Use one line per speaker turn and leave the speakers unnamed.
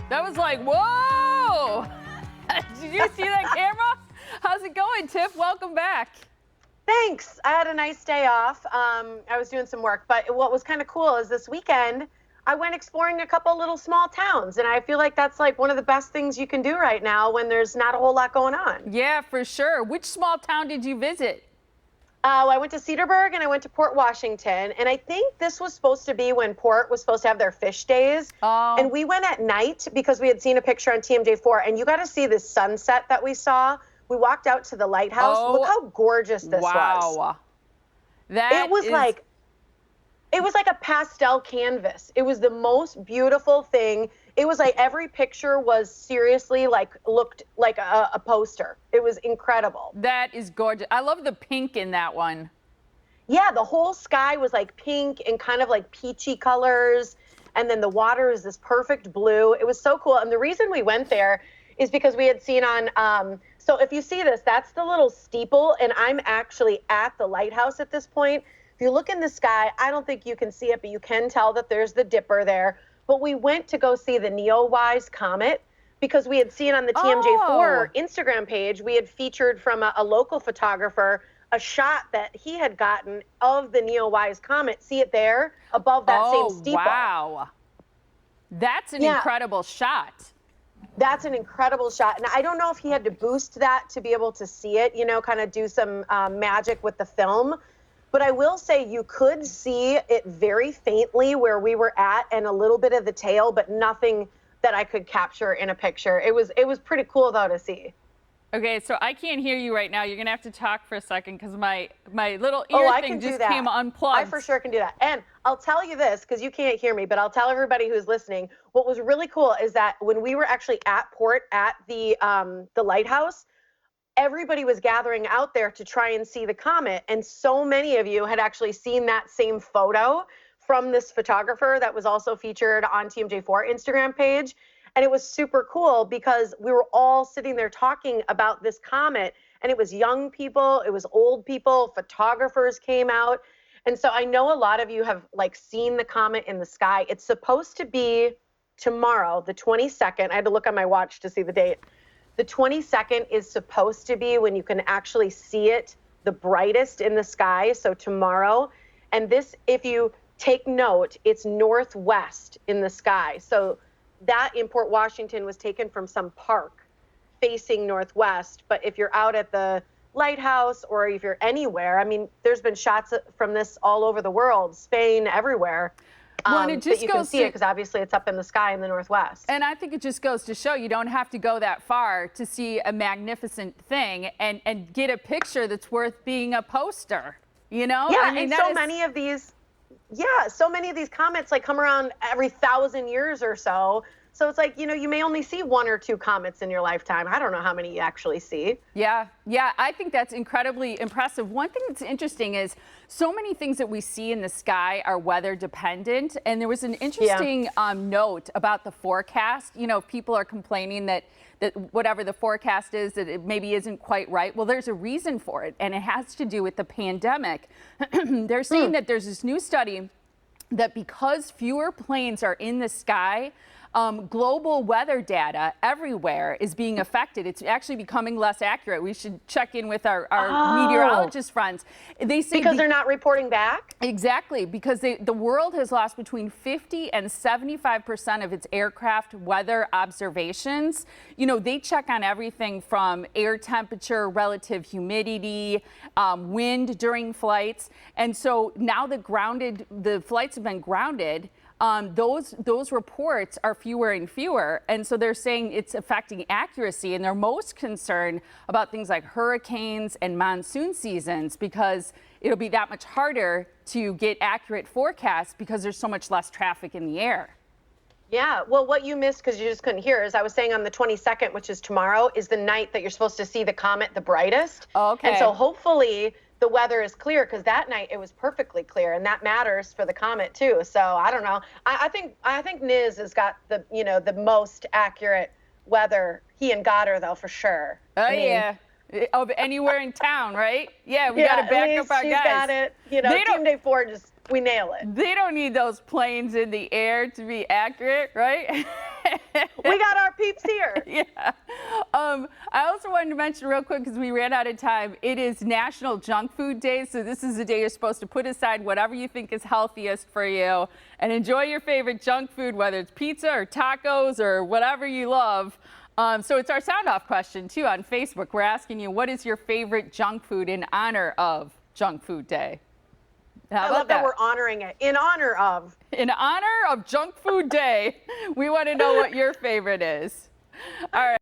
That was like, whoa! Did you see that camera? How's it going, Tiff? Welcome back.
Thanks. I had a nice day off. I was doing some work, but what was kind of cool is this weekend I went exploring a couple little small towns, and I feel like that's like one of the best things you can do right now when there's not a whole lot going on.
Yeah, for sure. Which small town did you visit?
I went to Cedarburg and I went to Port Washington, and I think this was supposed to be when Port was supposed to have their fish days.
Oh.
And we went at night because we had seen a picture on TMJ4, and you got to see this sunset that we saw. We walked out to the lighthouse.
Oh,
look how gorgeous this was.
Wow.
It was like a pastel canvas. It was the most beautiful thing. It was like every picture was seriously like looked like a poster. It was incredible.
That is gorgeous. I love the pink in that one.
Yeah, the whole sky was like pink and kind of like peachy colors. And then the water is this perfect blue. It was so cool. And the reason we went there is because we had seen on, so if you see this, that's the little steeple. And I'm actually at the lighthouse at this point. If you look in the sky, I don't think you can see it, but you can tell that there's the dipper there. But we went to go see the Neowise comet because we had seen on the TMJ4 Instagram page, we had featured from a local photographer a shot that he had gotten of the Neowise comet. See it there above that same steeple.
Wow. That's an incredible shot.
That's an incredible shot. And I don't know if he had to boost that to be able to see it, you know, kind of do some magic with the film. But I will say you could see it very faintly where we were at and a little bit of the tail, but nothing that I could capture in a picture. It was pretty cool, though, to see.
Okay, so I can't hear you right now. You're going to have to talk for a second because my little ear thing just came unplugged.
I for sure can do that. And I'll tell you this, because you can't hear me, but I'll tell everybody who's listening, what was really cool is that when we were actually at Port at the lighthouse, everybody was gathering out there to try and see the comet. And so many of you had actually seen that same photo from this photographer that was also featured on TMJ4 Instagram page. And it was super cool because we were all sitting there talking about this comet, and it was young people, it was old people, photographers came out. And so I know a lot of you have like seen the comet in the sky. It's supposed to be tomorrow, the 22nd. I had to look on my watch to see the date. The 22nd is supposed to be when you can actually see it the brightest in the sky, so tomorrow. And this, if you take note, it's northwest in the sky. So that in Port Washington was taken from some park facing northwest. But if you're out at the lighthouse or if you're anywhere, I mean, there's been shots from this all over the world, Spain, everywhere.
Well, and it just
that you can see it because obviously it's up in the sky in the northwest.
And I think it just goes to show you don't have to go that far to see a magnificent thing and get a picture that's worth being a poster, you know?
Yeah,
I mean,
and so many of these comets like come around every 1,000 years or so. So it's like, you know, you may only see 1 or 2 comets in your lifetime. I don't know how many you actually see.
Yeah, I think that's incredibly impressive. One thing that's interesting is so many things that we see in the sky are weather dependent. And there was an interesting note about the forecast. You know, people are complaining that whatever the forecast is, that it maybe isn't quite right. Well, there's a reason for it, and it has to do with the pandemic. They're saying that there's this new study that because fewer planes are in the sky, global weather data everywhere is being affected. It's actually becoming less accurate. We should check in with our meteorologist friends. They say
because they're not reporting back?
Exactly, because the world has lost between 50 and 75% of its aircraft weather observations. You know, they check on everything from air temperature, relative humidity, wind during flights. And so now the flights have been grounded. Those reports are fewer and fewer. And so they're saying it's affecting accuracy. And they're most concerned about things like hurricanes and monsoon seasons because it'll be that much harder to get accurate forecasts because there's so much less traffic in the air.
Yeah, well, what you missed because you just couldn't hear is I was saying on the 22nd, which is tomorrow, is the night that you're supposed to see the comet the brightest.
Okay.
And so hopefully the weather is clear because that night it was perfectly clear, and that matters for the comet too. So I don't know. I think NIS has got the most accurate weather. He and Goddard though for sure.
Yeah. Of anywhere in town, right? Yeah, we got to back up our guys.
She's got it. You know, Team Day 4 we nail it.
They don't need those planes in the air to be accurate, right?
We got here.
Yeah. I also wanted to mention real quick, because we ran out of time, it is National Junk Food Day. So this is the day you're supposed to put aside whatever you think is healthiest for you and enjoy your favorite junk food, whether it's pizza or tacos or whatever you love. So it's our sound off question too on Facebook. We're asking you, what is your favorite junk food in honor of Junk Food Day?
I love that we're honoring it in honor of.
In honor of Junk Food Day, we want to know what your favorite is. All right.